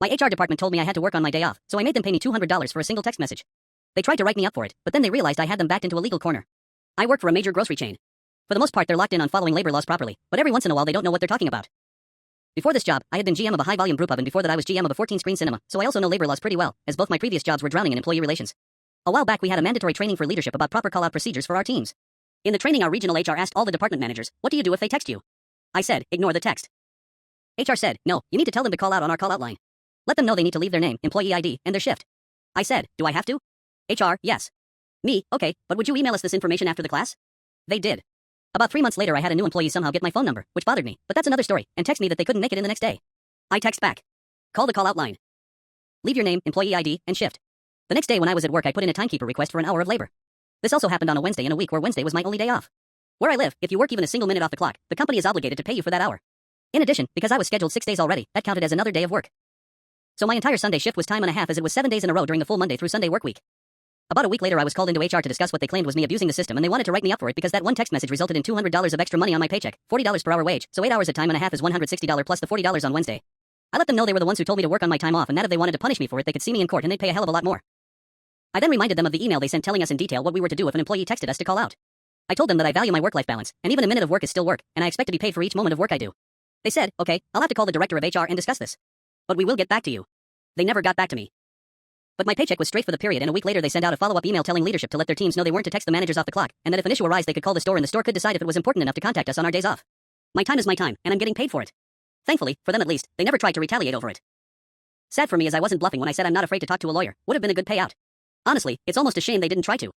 My HR department told me I had to work on my day off, so I made them pay me $200 for a single text message. They tried to write me up for it, but then they realized I had them backed into a legal corner. I work for a major grocery chain. For the most part, they're locked in on following labor laws properly, but every once in a while they don't know what they're talking about. Before this job, I had been GM of a high-volume group and before that I was GM of a 14-screen cinema, so I also know labor laws pretty well, as both my previous jobs were drowning in employee relations. A while back we had a mandatory training for leadership about proper call-out procedures for our teams. In the training, our regional HR asked all the department managers, what do you do if they text you? I said, ignore the text. HR said, no, you need to tell them to call out on our call-out line. Let them know they need to leave their name, employee ID, and their shift. I said, do I have to? HR, yes. Me, okay, but would you email us this information after the class? They did. About 3 months later I had a new employee somehow get my phone number, which bothered me, but that's another story, and text me that they couldn't make it in the next day. I text back. Call the call-out line. Leave your name, employee ID, and shift. The next day when I was at work I put in a timekeeper request for an hour of labor. This also happened on a Wednesday in a week where Wednesday was my only day off. Where I live, if you work even a single minute off the clock, the company is obligated to pay you for that hour. In addition, because I was scheduled 6 days already, that counted as another day of work. So my entire Sunday shift was time and a half as it was 7 days in a row during the full Monday through Sunday work week. About a week later I was called into HR to discuss what they claimed was me abusing the system and they wanted to write me up for it because that one text message resulted in $200 of extra money on my paycheck, $40 per hour wage, so 8 hours at time and a half is $160 plus the $40 on Wednesday. I let them know they were the ones who told me to work on my time off and that if they wanted to punish me for it they could see me in court and they'd pay a hell of a lot more. I then reminded them of the email they sent telling us in detail what we were to do if an employee texted us to call out. I told them that I value my work-life balance, and even a minute of work is still work, and I expect to be paid for each moment of work I do. They said, okay, I'll have to call the director of HR and discuss this. But we will get back to you. They never got back to me. But my paycheck was straight for the period and a week later they sent out a follow-up email telling leadership to let their teams know they weren't to text the managers off the clock, and that if an issue arose they could call the store and the store could decide if it was important enough to contact us on our days off. My time is my time, and I'm getting paid for it. Thankfully, for them at least, they never tried to retaliate over it. Sad for me as I wasn't bluffing when I said I'm not afraid to talk to a lawyer, would have been a good payout. Honestly, it's almost a shame they didn't try to.